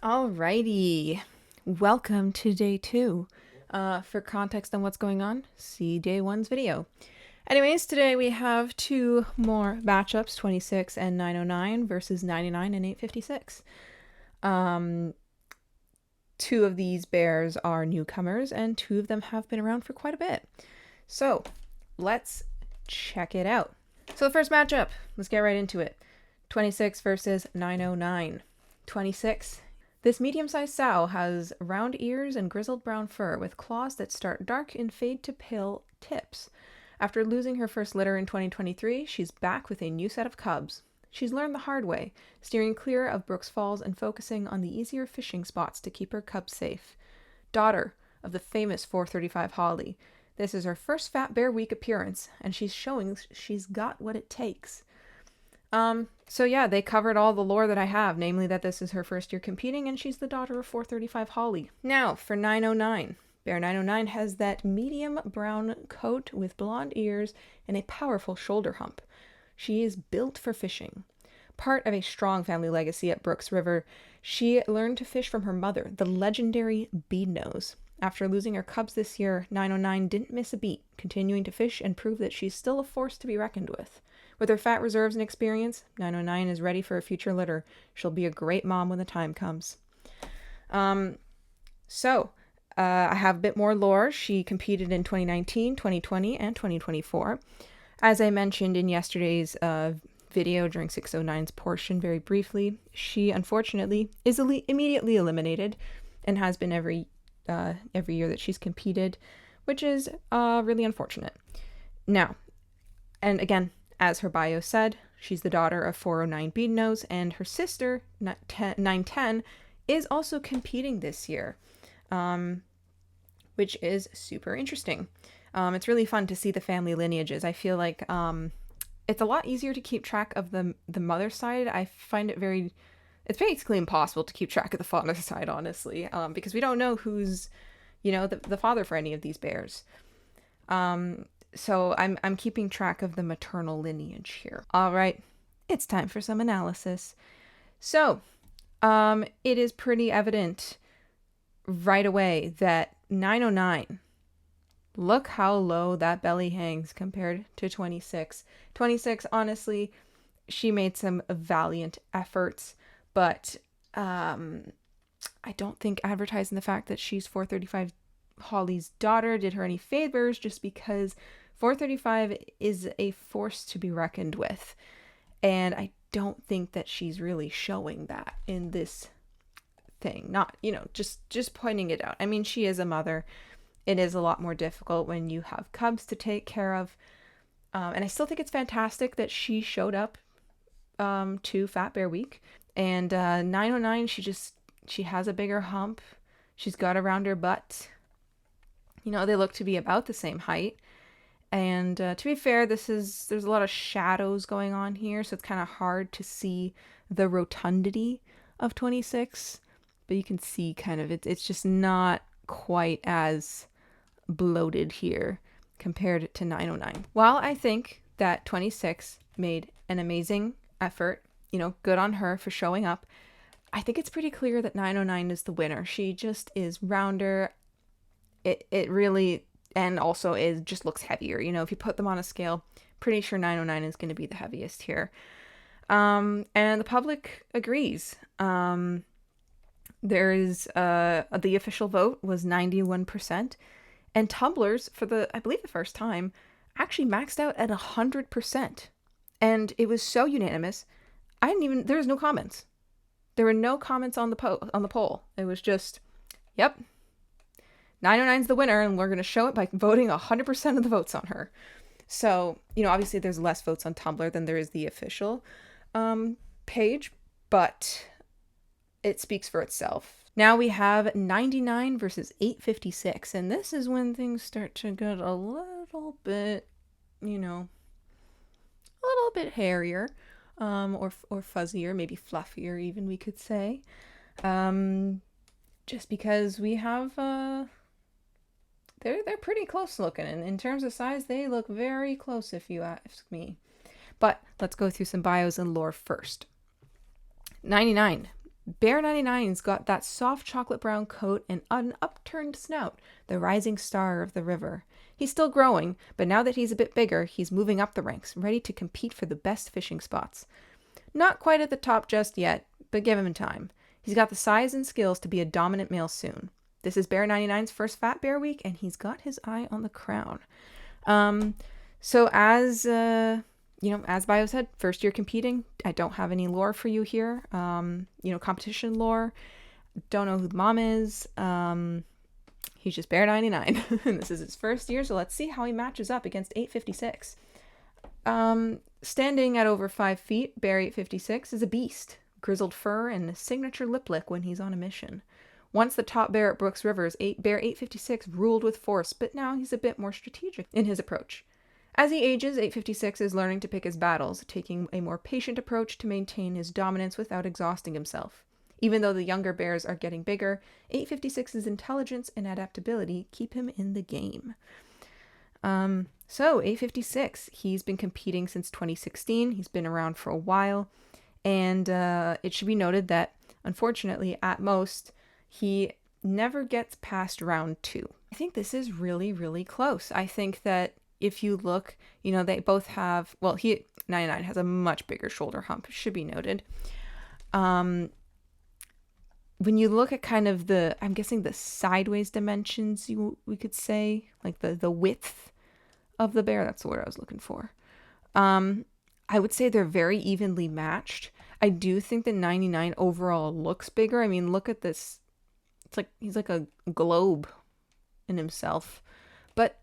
Alrighty, welcome to day 2. For context on what's going on, see day 1's video. Anyways, today we have 2 more matchups, 26 and 909 versus 99 and 856. 2 of these bears are newcomers, and 2 of them have been around for quite a bit. So, let's check it out. So the first matchup, let's get right into it. 26 versus 909. 26. This medium-sized sow has round ears and grizzled brown fur with claws that start dark and fade to pale tips. After losing her first litter in 2023, she's back with a new set of cubs. She's learned the hard way, steering clear of Brooks Falls and focusing on the easier fishing spots to keep her cubs safe. Daughter of the famous 435 Holly, this is her first Fat Bear Week appearance, and she's showing she's got what it takes. So yeah, they covered all the lore that I have, namely that this is her first year competing and she's the daughter of 435 Holly. Now, for 909. Bear 909 has that medium brown coat with blonde ears and a powerful shoulder hump. She is built for fishing. Part of a strong family legacy at Brooks River, she learned to fish from her mother, the legendary Beadnose. After losing her cubs this year, 909 didn't miss a beat, continuing to fish and prove that she's still a force to be reckoned with. With her fat reserves and experience, 909 is ready for a future litter. She'll be a great mom when the time comes. I have a bit more lore. She competed in 2019, 2020, and 2024. As I mentioned in yesterday's video during 609's portion very briefly, she unfortunately is immediately eliminated and has been every year that she's competed, which is really unfortunate. Now, and again, as her bio said, she's the daughter of 409 Beadnose, and her sister, 910, is also competing this year, which is super interesting. It's really fun to see the family lineages. I feel like it's a lot easier to keep track of the mother side. I find it's basically impossible to keep track of the father side, honestly, because we don't know who's, the father for any of these bears. So I'm keeping track of the maternal lineage here. All right, it's time for some analysis. So, it is pretty evident right away that 909, look how low that belly hangs compared to 26. 26, honestly, she made some valiant efforts, but I don't think advertising the fact that she's 435 Holly's daughter did her any favors, just because 435 is a force to be reckoned with, and I don't think that she's really showing that in this thing. Not, just pointing it out. I mean, she is a mother. It is a lot more difficult when you have cubs to take care of, and I still think it's fantastic that she showed up to Fat Bear Week. And 909, she has a bigger hump. She's got a rounder butt. They look to be about the same height. And to be fair, there's a lot of shadows going on here, so it's kind of hard to see the rotundity of 26. But you can see kind of it's just not quite as bloated here compared to 909. While I think that 26 made an amazing effort, good on her for showing up, I think it's pretty clear that 909 is the winner. She just is rounder. It really, and also just looks heavier. If you put them on a scale, pretty sure 909 is going to be the heaviest here. And the public agrees. There is, the official vote was 91%, and Tumblr's, I believe the first time, actually maxed out at 100%. And it was so unanimous, there was no comments. There were no comments on the poll. It was just, yep, 909's the winner, and we're going to show it by voting 100% of the votes on her. So, obviously there's less votes on Tumblr than there is the official page, but it speaks for itself. Now we have 99 versus 856, and this is when things start to get a little bit, a little bit hairier, or fuzzier, maybe fluffier even, we could say. Just because we have, they're pretty close looking, and in terms of size, they look very close if you ask me. But let's go through some bios and lore first. 99. Bear 99's got that soft chocolate brown coat and an upturned snout, the rising star of the river. He's still growing, but now that he's a bit bigger, he's moving up the ranks, ready to compete for the best fishing spots. Not quite at the top just yet, but give him time. He's got the size and skills to be a dominant male soon. This is Bear 99's first Fat Bear Week, and he's got his eye on the crown. So as as Bio said, first year competing. I don't have any lore for you here. Competition lore. Don't know who the mom is. He's just Bear 99. And this is his first year, so let's see how he matches up against 856. Standing at over 5 feet, Bear 856 is a beast. Grizzled fur and a signature lip lick when he's on a mission. Once the top bear at Brooks Rivers, Bear 856 ruled with force, but now he's a bit more strategic in his approach. As he ages, 856 is learning to pick his battles, taking a more patient approach to maintain his dominance without exhausting himself. Even though the younger bears are getting bigger, 856's intelligence and adaptability keep him in the game. So 856, he's been competing since 2016. He's been around for a while, and it should be noted that, unfortunately, at most, he never gets past round 2. I think this is really, really close. I think that if you look, they both have, 99 has a much bigger shoulder hump, should be noted. When you look at kind of I'm guessing the sideways dimensions, we could say, like the width of the bear, that's the word I was looking for. I would say they're very evenly matched. I do think that 99 overall looks bigger. I mean, look at this. It's like he's like a globe in himself. But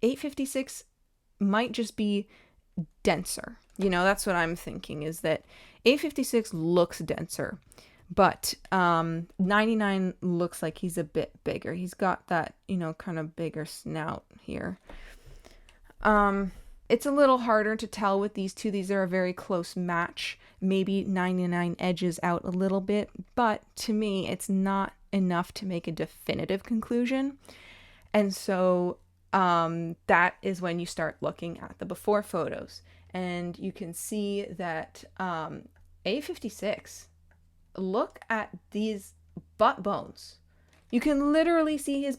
856 might just be denser. That's what I'm thinking, is that 856 looks denser. But 99 looks like he's a bit bigger. He's got that, kind of bigger snout here. It's a little harder to tell with these two. These are a very close match. Maybe 99 edges out a little bit, but to me, it's not enough to make a definitive conclusion. And so that is when you start looking at the before photos. And you can see that A56, look at these butt bones. You can literally see his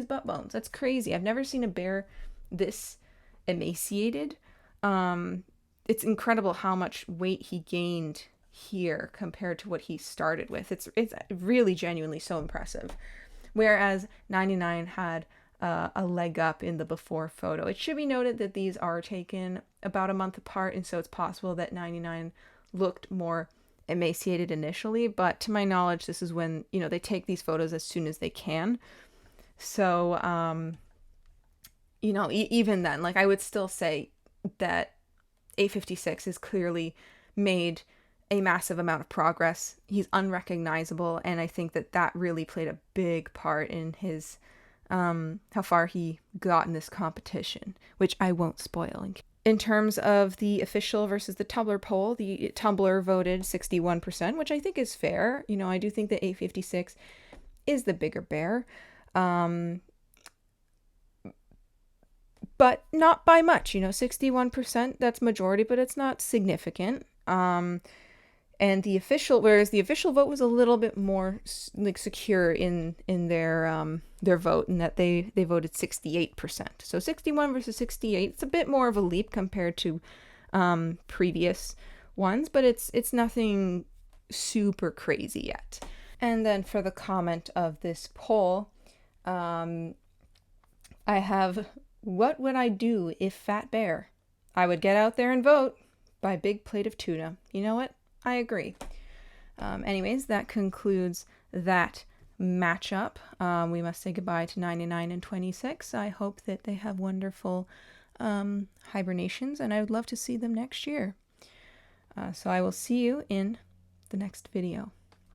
butt bones. That's crazy. I've never seen a bear this emaciated. It's incredible how much weight he gained here compared to what he started with. It's really genuinely so impressive. Whereas 99 had a leg up in the before photo. It should be noted that these are taken about a month apart, and so it's possible that 99 looked more emaciated initially, but to my knowledge, this is when, they take these photos as soon as they can. So, even then, I would still say that 856 has clearly made a massive amount of progress. He's unrecognizable, and I think that really played a big part in his, how far he got in this competition, which I won't spoil. In terms of the official versus the Tumblr poll, the Tumblr voted 61%, which I think is fair. I do think that 856 is the bigger bear. But not by much, 61%, that's majority, but it's not significant. And whereas the official vote was a little bit more secure in their vote, in that they voted 68%. So 61 versus 68, it's a bit more of a leap compared to previous ones, but it's nothing super crazy yet. And then for the comment of this poll, I have, what would I do if Fat Bear? I would get out there and vote. Buy a big plate of tuna. You know what? I agree. Anyways, that concludes that matchup. We must say goodbye to 99 and 26. I hope that they have wonderful hibernations, and I would love to see them next year. So I will see you in the next video.